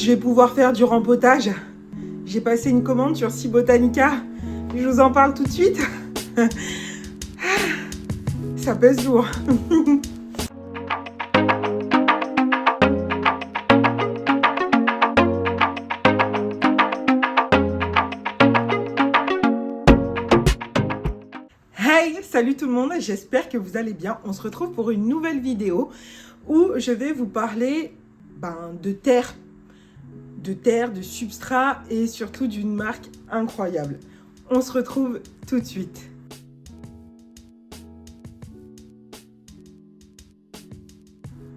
Je vais pouvoir faire du rempotage. J'ai passé une commande sur Cibotanica. Je vous en parle tout de suite. Ça pèse lourd. Hey, salut tout le monde, j'espère que vous allez bien. On se retrouve pour une nouvelle vidéo où je vais vous parler de terre, de substrat et surtout d'une marque incroyable. On se retrouve tout de suite.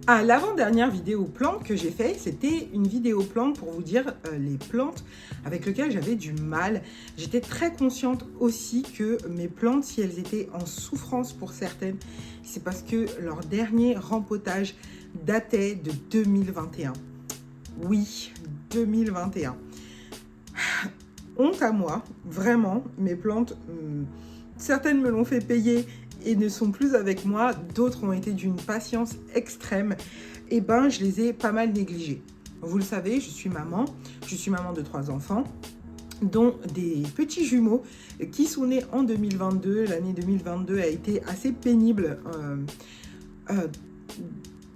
À l'avant-dernière vidéo plante que j'ai fait, c'était une vidéo plante pour vous dire les plantes avec lesquelles j'avais du mal. J'étais très consciente aussi que mes plantes, si elles étaient en souffrance pour certaines, c'est parce que leur dernier rempotage datait de 2021. Oui, 2021. Honte à moi, vraiment, mes plantes, certaines me l'ont fait payer et ne sont plus avec moi, d'autres ont été d'une patience extrême, et je les ai pas mal négligées. Vous le savez, je suis maman de 3 enfants, dont des petits jumeaux qui sont nés en 2022. L'année 2022 a été assez pénible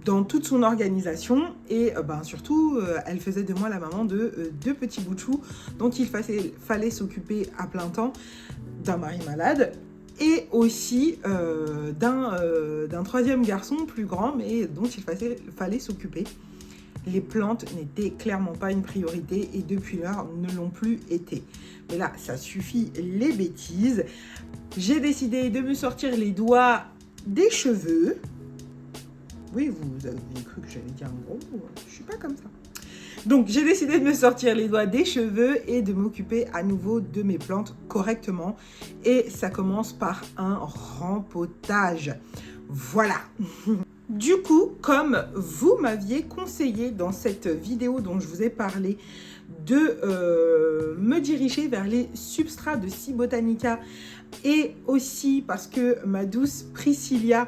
dans toute son organisation et surtout, elle faisait de moi la maman de 2 petits bouts de chou dont il fallait s'occuper à plein temps, d'un mari malade et aussi d'un 3e garçon plus grand, mais dont il fallait s'occuper. Les plantes n'étaient clairement pas une priorité et depuis lors ne l'ont plus été. Mais là, ça suffit les bêtises. J'ai décidé de me sortir les doigts des cheveux. Oui, vous avez cru que j'allais dire un gros mot, je suis pas comme ça. Donc, j'ai décidé de me sortir les doigts des cheveux et de m'occuper à nouveau de mes plantes correctement. Et ça commence par un rempotage. Voilà. Du coup, comme vous m'aviez conseillé dans cette vidéo dont je vous ai parlé de me diriger vers les substrats de Cibotanica et aussi parce que ma douce Priscilla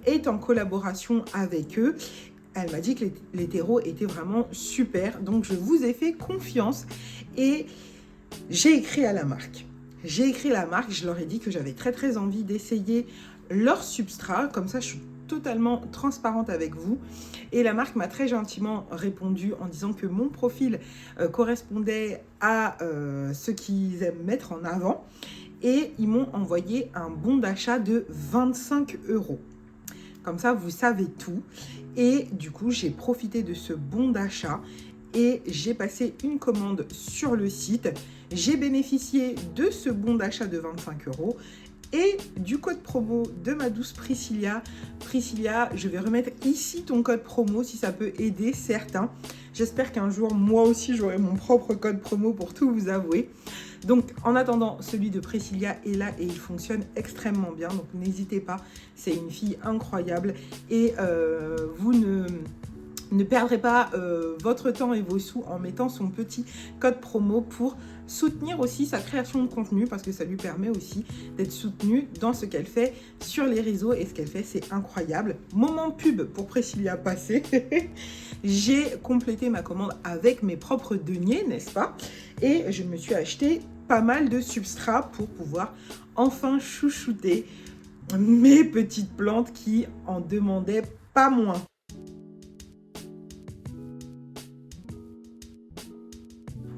est en collaboration avec eux, elle m'a dit que les terreaux étaient vraiment super. Donc, je vous ai fait confiance et j'ai écrit à la marque. Je leur ai dit que j'avais très très envie d'essayer leur substrat. Comme ça, je suis totalement transparente avec vous. Et la marque m'a très gentiment répondu en disant que mon profil correspondait à ce qu'ils aiment mettre en avant. Et ils m'ont envoyé un bon d'achat de 25 €. Comme ça, vous savez tout. Et du coup, j'ai profité de ce bon d'achat et j'ai passé une commande sur le site. J'ai bénéficié de ce bon d'achat de 25 € et du code promo de ma douce Priscilla. Priscilla, je vais remettre ici ton code promo si ça peut aider certains. J'espère qu'un jour, moi aussi, j'aurai mon propre code promo pour tout vous avouer. Donc, en attendant, celui de Priscilla est là et il fonctionne extrêmement bien. Donc, n'hésitez pas, c'est une fille incroyable. Et vous ne perdrez pas votre temps et vos sous en mettant son petit code promo pour soutenir aussi sa création de contenu, parce que ça lui permet aussi d'être soutenue dans ce qu'elle fait sur les réseaux. Et ce qu'elle fait, c'est incroyable. Moment pub pour Priscilla passé. J'ai complété ma commande avec mes propres deniers, n'est-ce pas? Et je me suis acheté pas mal de substrats pour pouvoir enfin chouchouter mes petites plantes qui en demandaient pas moins.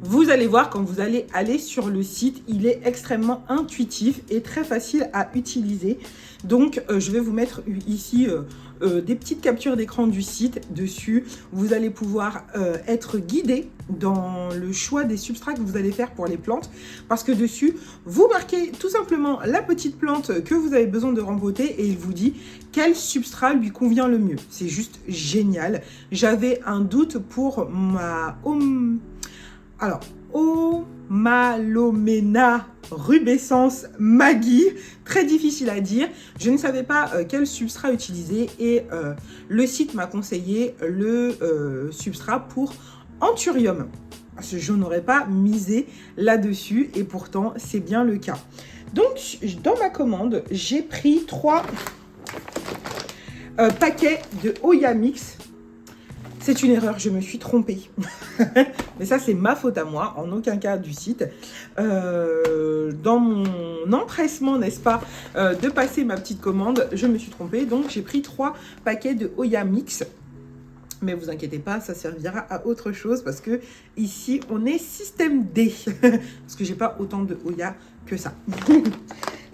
Vous allez voir, quand vous allez aller sur le site, il est extrêmement intuitif et très facile à utiliser. Donc, je vais vous mettre ici des petites captures d'écran du site dessus. Vous allez pouvoir être guidé dans le choix des substrats que vous allez faire pour les plantes. Parce que dessus, vous marquez tout simplement la petite plante que vous avez besoin de rempoter et il vous dit quel substrat lui convient le mieux. C'est juste génial. J'avais un doute pour ma Omalomena rubescens Maggie, très difficile à dire. Je ne savais pas quel substrat utiliser et le site m'a conseillé le substrat pour Anthurium. Parce que je n'aurais pas misé là-dessus et pourtant c'est bien le cas. Donc dans ma commande, j'ai pris 3 paquets de Oya Mix. C'est une erreur, je me suis trompée. Mais ça, c'est ma faute à moi, en aucun cas du site. Dans mon empressement, n'est-ce pas, de passer ma petite commande, je me suis trompée. Donc, j'ai pris 3 paquets de Oya Mix. Mais vous inquiétez pas, ça servira à autre chose parce que ici, on est système D. Parce que j'ai pas autant de Oya que ça.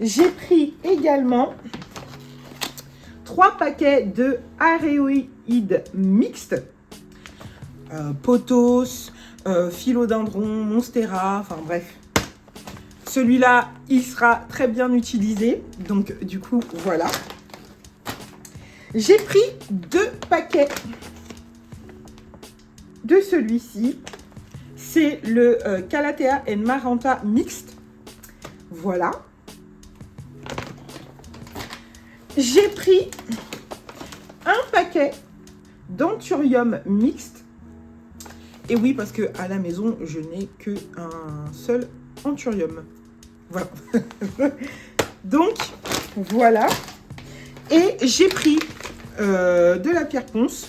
J'ai pris également 3 paquets de aréoïdes mixtes. Pothos, philodendron, monstera, enfin bref. Celui-là, il sera très bien utilisé. Donc, du coup, voilà. J'ai pris 2 paquets de celui-ci. C'est le Calathea and Maranta mixte. Voilà. J'ai pris un paquet d'anthurium mixte. Et oui, parce que à la maison, je n'ai qu'un seul anthurium. Voilà. Donc, voilà. Et j'ai pris de la pierre ponce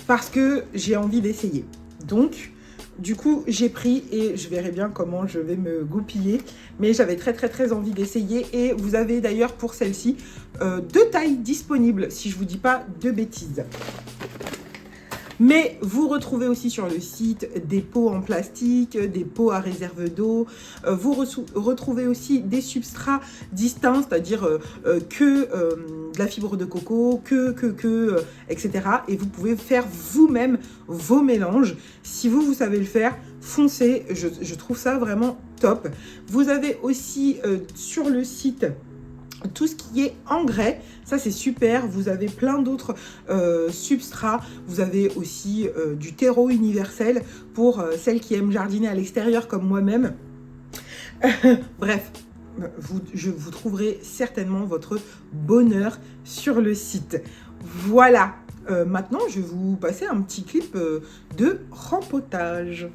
parce que j'ai envie d'essayer. Donc, du coup, j'ai pris et je verrai bien comment je vais me goupiller. Mais j'avais très envie d'essayer. Et vous avez d'ailleurs pour celle-ci 2 tailles disponibles, si je ne vous dis pas de bêtises. Mais vous retrouvez aussi sur le site des pots en plastique, des pots à réserve d'eau. Vous retrouvez aussi des substrats distincts, c'est-à-dire de la fibre de coco, etc. Et vous pouvez faire vous-même vos mélanges. Si vous savez le faire, foncez. Je trouve ça vraiment top. Vous avez aussi sur le site tout ce qui est engrais, ça c'est super. Vous avez plein d'autres substrats. Vous avez aussi du terreau universel pour celles qui aiment jardiner à l'extérieur comme moi-même. Bref, vous trouverez certainement votre bonheur sur le site. Voilà. Maintenant, je vais vous passer un petit clip de rempotage.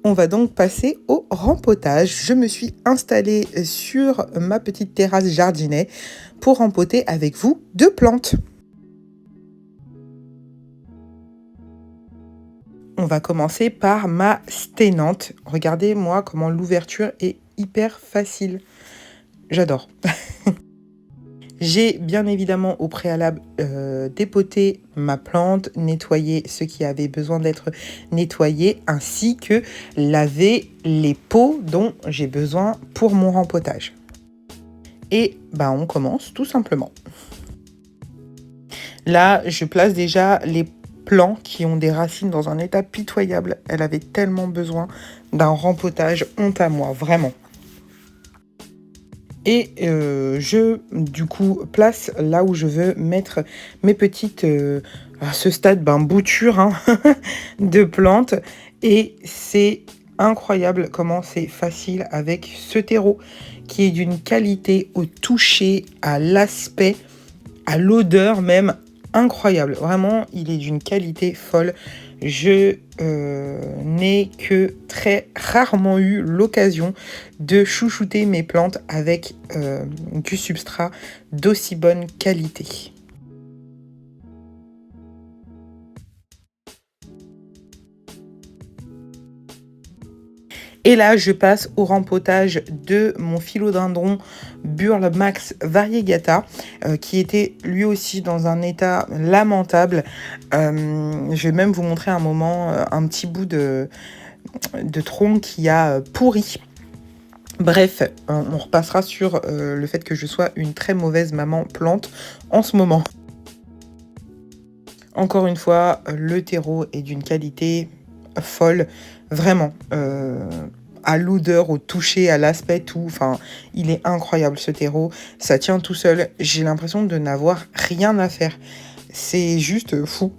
On va donc passer au rempotage. Je me suis installée sur ma petite terrasse jardinet pour rempoter avec vous 2 plantes. On va commencer par ma sténante. Regardez-moi comment l'ouverture est hyper facile. J'adore. J'ai bien évidemment au préalable dépoté ma plante, nettoyé ce qui avait besoin d'être nettoyé, ainsi que lavé les pots dont j'ai besoin pour mon rempotage. Et on commence tout simplement. Là, je place déjà les plants qui ont des racines dans un état pitoyable. Elle avait tellement besoin d'un rempotage, honte à moi, vraiment. Et je, du coup, place là où je veux mettre mes petites, à ce stade, boutures de plantes. Et c'est incroyable comment c'est facile avec ce terreau qui est d'une qualité au toucher, à l'aspect, à l'odeur même incroyable. Vraiment, il est d'une qualité folle. Je n'ai que très rarement eu l'occasion de chouchouter mes plantes avec du substrat d'aussi bonne qualité. Et là, je passe au rempotage de mon philodendron Burle Max Variegata, qui était lui aussi dans un état lamentable. Je vais même vous montrer un moment, un petit bout de tronc qui a pourri. Bref, on repassera sur le fait que je sois une très mauvaise maman plante en ce moment. Encore une fois, le terreau est d'une qualité folle, vraiment. À l'odeur, au toucher, à l'aspect, tout. Enfin, il est incroyable ce terreau. Ça tient tout seul. J'ai l'impression de n'avoir rien à faire. C'est juste fou.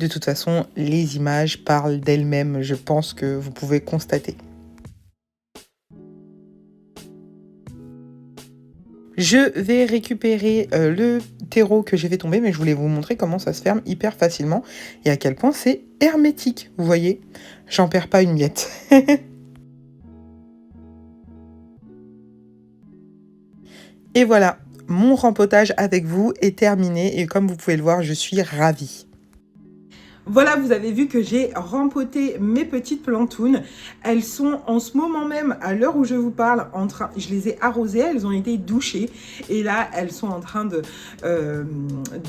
De toute façon, les images parlent d'elles-mêmes. Je pense que vous pouvez constater. Je vais récupérer le terreau que j'ai fait tomber, mais je voulais vous montrer comment ça se ferme hyper facilement et à quel point c'est hermétique. Vous voyez, j'en perds pas une miette. Et voilà, mon rempotage avec vous est terminé et comme vous pouvez le voir, je suis ravie. Voilà, vous avez vu que j'ai rempoté mes petites plantounes. Elles sont en ce moment même, à l'heure où je vous parle, en train, je les ai arrosées, elles ont été douchées. Et là, elles sont en train de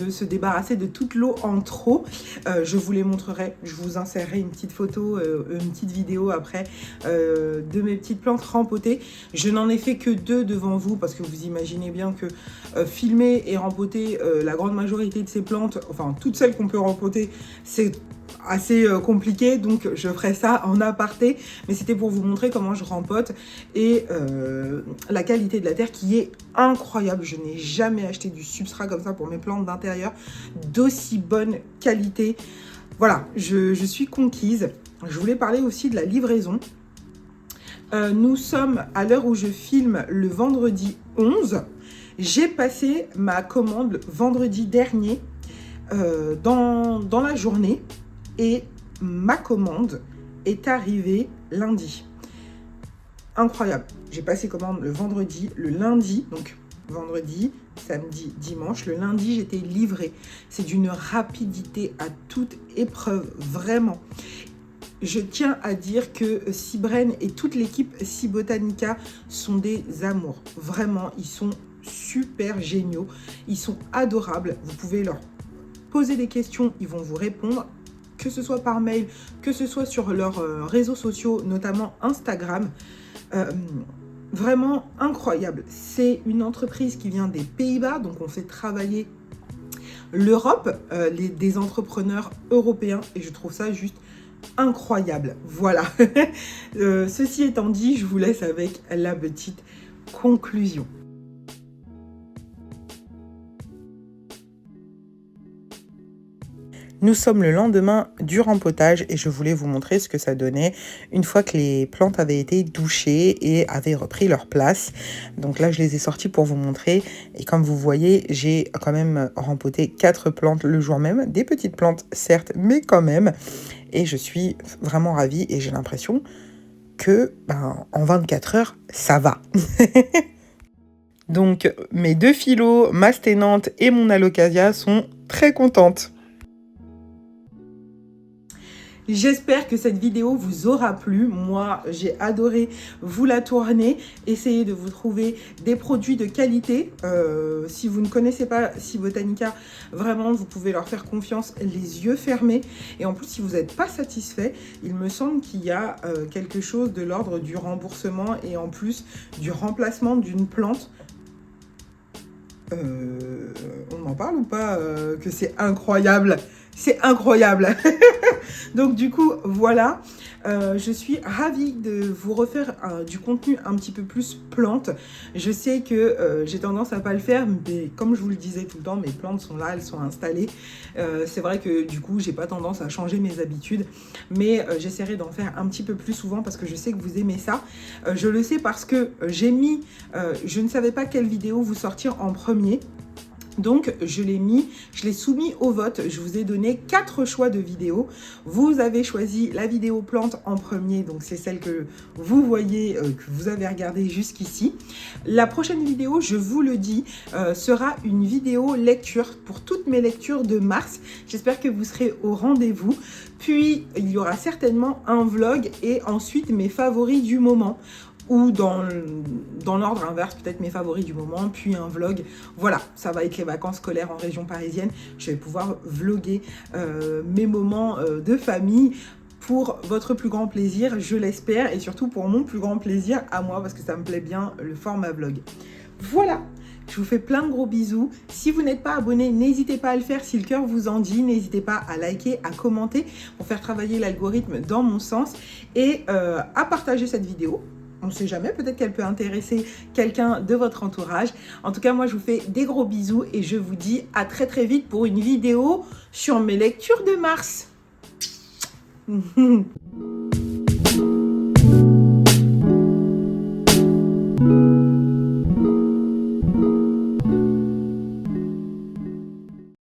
se débarrasser de toute l'eau en trop. Je vous les montrerai, je vous insérerai une petite photo, une petite vidéo après de mes petites plantes rempotées. Je n'en ai fait que 2 devant vous parce que vous imaginez bien que filmer et rempoter la grande majorité de ces plantes, enfin toutes celles qu'on peut rempoter, c'est assez compliqué, donc je ferai ça en aparté, mais c'était pour vous montrer comment je rempote et la qualité de la terre qui est incroyable. Je n'ai jamais acheté du substrat comme ça pour mes plantes d'intérieur d'aussi bonne qualité. Voilà, je suis conquise. Je voulais parler aussi de la livraison. Nous sommes à l'heure où je filme le vendredi 11. J'ai passé ma commande vendredi dernier dans la journée et ma commande est arrivée lundi. Incroyable. J'ai passé commande le vendredi, le lundi, donc vendredi, samedi, dimanche. Le lundi, j'étais livrée. C'est d'une rapidité à toute épreuve, vraiment. Je tiens à dire que Sibren et toute l'équipe Cibotanica sont des amours. Vraiment, ils sont super géniaux. Ils sont adorables. Vous pouvez leur poser des questions, ils vont vous répondre, que ce soit par mail, que ce soit sur leurs réseaux sociaux, notamment Instagram. Vraiment incroyable. C'est une entreprise qui vient des Pays-Bas, donc on fait travailler l'Europe, des entrepreneurs européens, et je trouve ça juste incroyable. Voilà. Ceci étant dit, je vous laisse avec la petite conclusion. Nous sommes le lendemain du rempotage et je voulais vous montrer ce que ça donnait une fois que les plantes avaient été douchées et avaient repris leur place. Donc là, je les ai sorties pour vous montrer. Et comme vous voyez, j'ai quand même rempoté 4 plantes le jour même. Des petites plantes, certes, mais quand même. Et je suis vraiment ravie et j'ai l'impression que en 24 heures, ça va. Donc mes 2 phyllos, ma sténante et mon alocasia sont très contentes. J'espère que cette vidéo vous aura plu. Moi, j'ai adoré vous la tourner, essayer de vous trouver des produits de qualité. Si vous ne connaissez pas Cibotanica, vraiment, vous pouvez leur faire confiance les yeux fermés. Et en plus, si vous n'êtes pas satisfait, il me semble qu'il y a quelque chose de l'ordre du remboursement et en plus du remplacement d'une plante. On en parle ou pas que c'est incroyable? C'est incroyable. Donc du coup, voilà. Je suis ravie de vous refaire du contenu un petit peu plus plante. Je sais que j'ai tendance à pas le faire, mais comme je vous le disais tout le temps, mes plantes sont là, elles sont installées. C'est vrai que du coup, j'ai pas tendance à changer mes habitudes, mais j'essaierai d'en faire un petit peu plus souvent parce que je sais que vous aimez ça. Je le sais parce que j'ai mis, je ne savais pas quelle vidéo vous sortir en premier. Donc, je l'ai soumis au vote. Je vous ai donné 4 choix de vidéos. Vous avez choisi la vidéo plante en premier, donc c'est celle que vous voyez, que vous avez regardée jusqu'ici. La prochaine vidéo, je vous le dis, sera une vidéo lecture pour toutes mes lectures de mars. J'espère que vous serez au rendez-vous. Puis, il y aura certainement un vlog et ensuite mes favoris du moment. Ou dans l'ordre inverse, peut-être mes favoris du moment, puis un vlog. Voilà, ça va être les vacances scolaires en région parisienne. Je vais pouvoir vlogger mes moments de famille pour votre plus grand plaisir, je l'espère, et surtout pour mon plus grand plaisir à moi, parce que ça me plaît bien le format vlog. Voilà, je vous fais plein de gros bisous. Si vous n'êtes pas abonné, n'hésitez pas à le faire si le cœur vous en dit. N'hésitez pas à liker, à commenter pour faire travailler l'algorithme dans mon sens et à partager cette vidéo. On ne sait jamais, peut-être qu'elle peut intéresser quelqu'un de votre entourage. En tout cas, moi, je vous fais des gros bisous et je vous dis à très très vite pour une vidéo sur mes lectures de mars.